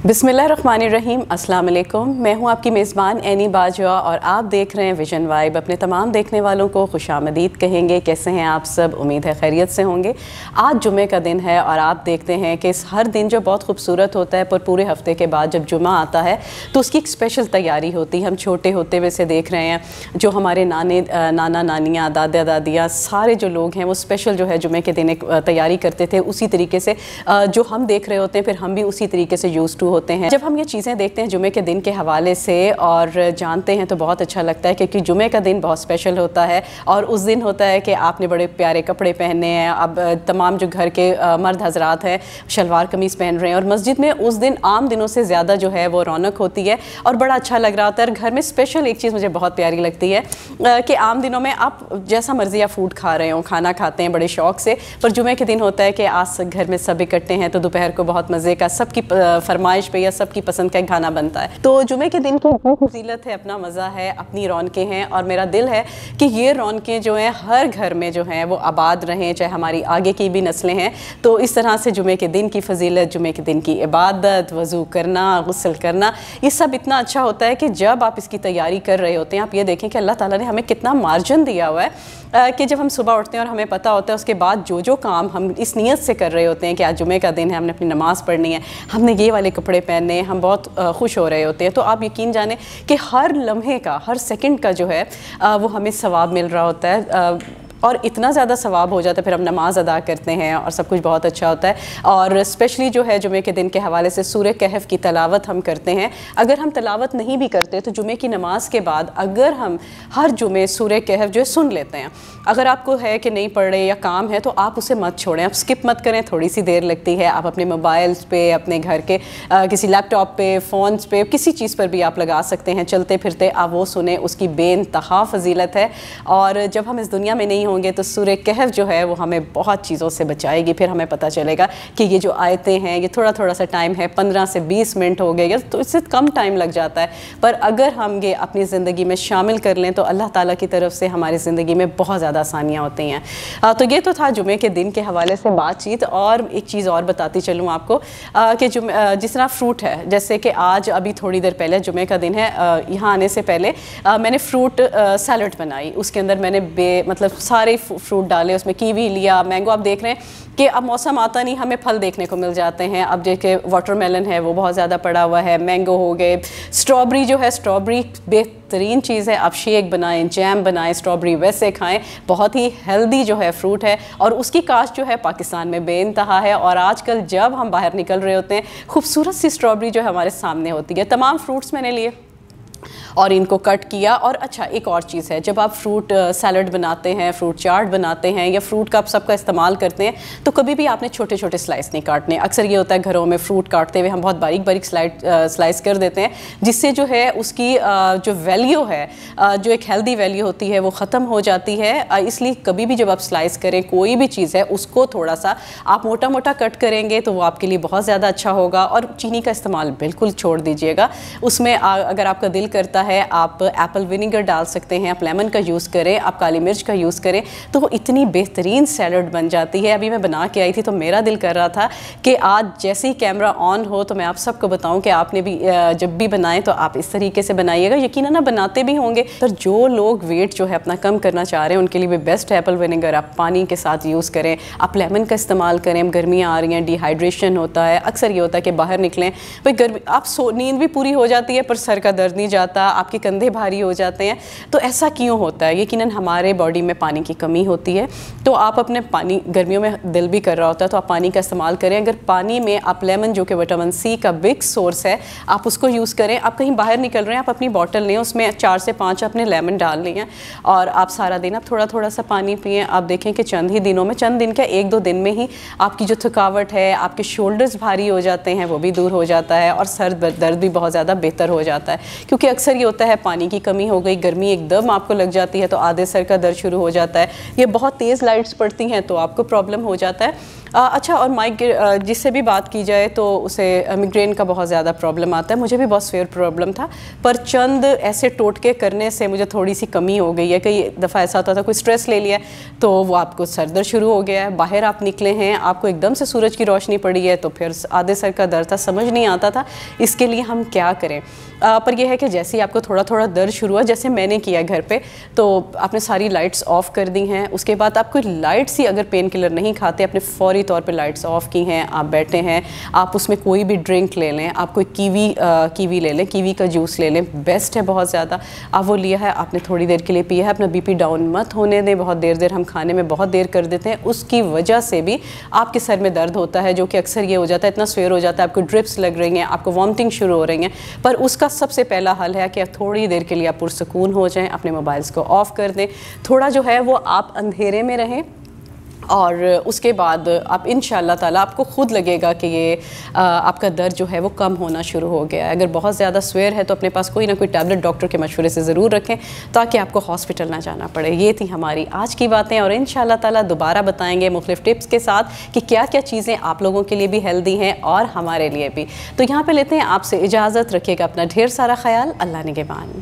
बिस्मिल्लाहिर्रहमानिर्रहीम, अस्सलाम वालेकुम। मैं हूं आपकी मेज़बान एनी बाजवा और आप देख रहे हैं विजन वाइब। अपने तमाम देखने वालों को खुशामदीद कहेंगे। कैसे हैं आप सब? उम्मीद है खैरियत से होंगे। आज जुमे का दिन है और आप देखते हैं कि इस हर दिन जो बहुत खूबसूरत होता है, पर पूरे हफ्ते के बाद जब जुमा आता है तो उसकी एक स्पेशल तैयारी होती है। हम छोटे होते हुए से देख रहे हैं, जो हमारे नाना नानियाँ, दादा दादियाँ, सारे जो लोग हैं वो स्पेशल जो है जुमे के दिन एक तैयारी करते थे। उसी तरीके से जो हम देख रहे होते हैं, फिर हम भी उसी तरीके से यूज़ टू होते हैं। जब हम ये चीज़ें देखते हैं जुमे के दिन के हवाले से और जानते हैं तो बहुत अच्छा लगता है, क्योंकि जुमे का दिन बहुत स्पेशल होता है। और उस दिन होता है कि आपने बड़े प्यारे कपड़े पहने हैं। अब तमाम जो घर के मर्द हजरात हैं शलवार कमीज़ पहन रहे हैं, और मस्जिद में उस दिन आम दिनों से ज़्यादा जो है वो रौनक होती है और बड़ा अच्छा लग रहा होता है। और घर में स्पेशल एक चीज़ मुझे बहुत प्यारी लगती है कि आम दिनों में आप जैसा मर्जी आप फूड खा रहे हो, खाना खाते हैं बड़े शौक से, पर जुमे के दिन होता है कि आज घर में सब इकट्ठे हैं तो दोपहर को बहुत मज़े का, सबकी फरमाइश पे या सबकी पसंद का खाना बनता है। तो जुमे के दिन की अपनी फजीलत है, अपना मज़ा है, अपनी रौनकें हैं। और मेरा दिल है कि ये रौनकें जो हैं हर घर में जो हैं वो आबाद रहें, चाहे हमारी आगे की भी नस्लें हैं। तो इस तरह से जुमे के दिन की फजीलत, जुमे के दिन की इबादत, वज़ू करना, गुस्ल करना, ये सब इतना अच्छा होता है कि जब आप इसकी तैयारी कर रहे होते हैं, आप ये देखें कि अल्लाह ताला ने हमें कितना मार्जिन दिया हुआ है कि जब हम सुबह उठते हैं और हमें पता होता है उसके बाद जो जो काम हम इस नीयत से कर रहे होते हैं कि आज जुमे का दिन है, हमने अपनी नमाज़ पढ़नी है, हमने ये वाले कपड़े पहनने, हम बहुत खुश हो रहे होते हैं। तो आप यकीन जाने कि हर लम्हे का, हर सेकंड का जो है वो हमें सवाब मिल रहा होता है। और इतना ज़्यादा सवाब हो जाता है, फिर हम नमाज़ अदा करते हैं और सब कुछ बहुत अच्छा होता है। और स्पेशली जो है जुमे के दिन के हवाले से सूरह कहफ की तलावत हम करते हैं। अगर हम तलावत नहीं भी करते तो जुमे की नमाज के बाद अगर हम हर जुमे सूरह कहफ जो है सुन लेते हैं, अगर आपको है कि नहीं पढ़ रहे या काम है तो आप उसे मत छोड़ें, आप स्किप मत करें। थोड़ी सी देर लगती है, आप अपने मोबाइल्स पे, अपने घर के किसी लैपटॉप पे, फ़ोन्स पे, किसी चीज़ पर भी आप लगा सकते हैं, चलते फिरते आप वो सुने। उसकी बेइंतहा फजीलत है। और जब हम इस दुनिया में नहीं होंगे तो सूरह कहफ जो है वो हमें बहुत चीज़ों से बचाएगी। फिर हमें पता चलेगा कि ये जो आयतें हैं ये थोड़ा थोड़ा सा टाइम है, 15 से 20 मिनट हो गए तो इससे कम टाइम लग जाता है, पर अगर हम ये अपनी ज़िंदगी में शामिल कर लें तो अल्लाह ताला की तरफ से हमारी ज़िंदगी में बहुत ज़्यादा आसानियाँ होती हैं। तो ये तो था जुमे के दिन के हवाले से बातचीत। और एक चीज़ और बताती चलूँ आपको कि जिस तरह फ्रूट है, जैसे कि आज अभी थोड़ी देर पहले जुमे का दिन है, यहाँ आने से पहले मैंने फ्रूट सैलड बनाई। उसके अंदर मैंने मतलब सारे फ्रूट डाले, उसमें कीवी लिया, मैंगो। आप देख रहे हैं कि अब मौसम आता नहीं, हमें फल देखने को मिल जाते हैं। अब जैसे वाटरमेलन है वो बहुत ज़्यादा पड़ा हुआ है, मैंगो हो गए, स्ट्रॉबेरी जो है, स्ट्रॉबेरी बेहतरीन चीज़ है। आप शेक बनाएं, जैम बनाएं, स्ट्रॉबेरी वैसे खाएं, बहुत ही हेल्दी जो है फ्रूट है। और उसकी काश्त जो है पाकिस्तान में बेइंतहा है। और आजकल जब हम बाहर निकल रहे होते हैं, खूबसूरत सी स्ट्रॉबेरी जो है हमारे सामने होती है। तमाम फ्रूट्स मैंने लिए और इनको कट किया। और अच्छा, एक और चीज़ है, जब आप फ्रूट सैलड बनाते हैं, फ्रूट चाट बनाते हैं, या फ्रूट का आप सबका इस्तेमाल करते हैं, तो कभी भी आपने छोटे छोटे स्लाइस नहीं काटने। अक्सर ये होता है घरों में फ्रूट काटते हुए हम बहुत बारीक बारीक स्लाइस कर देते हैं, जिससे जो है उसकी जो वैल्यू है, जो एक हेल्दी वैल्यू होती है, वो ख़त्म हो जाती है। इसलिए कभी भी जब आप स्लाइस करें कोई भी चीज़ है, उसको थोड़ा सा आप मोटा मोटा कट करेंगे तो वो आपके लिए बहुत ज़्यादा अच्छा होगा। और चीनी का इस्तेमाल बिल्कुल छोड़ दीजिएगा। उसमें अगर आपका दिल करता है आप एप्पल विनेगर डाल सकते हैं, आप लेमन का यूज़ करें, आप काली मिर्च का यूज़ करें, तो वो इतनी बेहतरीन सैलड बन जाती है। अभी मैं बना के आई थी तो मेरा दिल कर रहा था कि आज जैसे ही कैमरा ऑन हो तो मैं आप सबको बताऊं कि आपने भी जब भी बनाएं तो आप इस तरीके से बनाइएगा। यकीनन ना बनाते भी होंगे, पर जो लोग वेट जो है अपना कम करना चाह रहे हैं उनके लिए भी बेस्ट है एप्पल विनेगर। आप पानी के साथ यूज़ करें, आप लेमन का इस्तेमाल करें। गर्मियाँ आ रही हैं, डिहाइड्रेशन होता है, अक्सर ये होता है कि बाहर निकलें भाई गर्मी, आप नींद भी पूरी हो जाती है पर सर का दर्द नहीं जाता, आपके कंधे भारी हो जाते हैं। तो ऐसा क्यों होता है? यकीनन हमारे बॉडी में पानी की कमी होती है। तो आप अपने पानी, गर्मियों में दिल भी कर रहा होता है तो आप पानी का इस्तेमाल करें। अगर पानी में आप लेमन, जो कि विटामिन सी का बिग सोर्स है, आप उसको यूज़ करें। आप कहीं बाहर निकल रहे हैं, आप अपनी बॉटल लें, उसमें 4 से 5 अपने लेमन डाल लें और आप सारा दिन आप थोड़ा थोड़ा सा पानी पिएँ। आप देखें कि चंद ही दिनों में, चंद दिन क्या 1-2 दिन में ही आपकी जो थकावट है, आपके शोल्डर्स भारी हो जाते हैं, वो भी दूर हो जाता है और सर दर्द भी बहुत ज़्यादा बेहतर हो जाता है। क्योंकि अक्सर ये होता है पानी की कमी हो गई, गर्मी एकदम आपको लग जाती है तो आधे सर का दर्द शुरू हो जाता है। ये बहुत तेज़ लाइट्स पड़ती हैं तो आपको प्रॉब्लम हो जाता है। अच्छा, और जिससे भी बात की जाए तो उसे मिग्रेन का बहुत ज़्यादा प्रॉब्लम आता है। मुझे भी बहुत सवेयर प्रॉब्लम था, पर चंद ऐसे टोटके करने से मुझे थोड़ी सी कमी हो गई है। कई दफ़ा ऐसा होता था कोई स्ट्रेस ले लिया तो वो आपको सर दर्द शुरू हो गया है, बाहर आप निकले हैं, आपको एकदम से सूरज की रोशनी पड़ी है तो फिर आधे सर का दर्द था, समझ नहीं आता था इसके लिए हम क्या करें। पर यह है कि जैसे ही आपको थोड़ा थोड़ा दर्द शुरू हुआ, जैसे मैंने किया घर पे, तो आपने सारी लाइट्स ऑफ़ कर दी हैं। उसके बाद आप कोई लाइट्स ही अगर पेन किलर नहीं खाते, आपने फौरी तौर पे लाइट्स ऑफ़ की हैं, आप बैठे हैं, आप उसमें कोई भी ड्रिंक ले लें, आप कोई कीवी ले लें, कीवी का जूस ले लें, बेस्ट है बहुत ज़्यादा। आप वो लिया है, आपने थोड़ी देर के लिए पिया है, अपना बीपी डाउन मत होने दें। बहुत देर हम खाने में बहुत देर कर देते हैं, उसकी वजह से भी आपके सर में दर्द होता है, जो कि अक्सर ये हो जाता है, इतना सवेर हो जाता है, आपको ड्रिप्स लग रही हैं, आपको वॉमिटिंग शुरू हो रही हैं। पर उसका सबसे पहला हल है कि थोड़ी देर के लिए आप पुरसकून हो जाएं, अपने मोबाइल्स को ऑफ़ कर दें, थोड़ा जो है वो आप अंधेरे में रहें, और उसके बाद आप इंशाअल्लाह ताला आपको खुद लगेगा कि ये आपका दर्द जो है वो कम होना शुरू हो गया है। अगर बहुत ज़्यादा सवेर है तो अपने पास कोई ना कोई टैबलेट डॉक्टर के मशवरे से ज़रूर रखें ताकि आपको हॉस्पिटल ना जाना पड़े। ये थी हमारी आज की बातें, और इंशाअल्लाह ताला दोबारा बताएंगे मुख्तलिफ टिप्स के साथ कि क्या क्या चीज़ें आप लोगों के लिए भी हेल्दी हैं और हमारे लिए भी। तो यहाँ पर लेते हैं आपसे इजाज़त, रखिएगा अपना ढेर सारा ख्याल। अल्लाह निगहबान।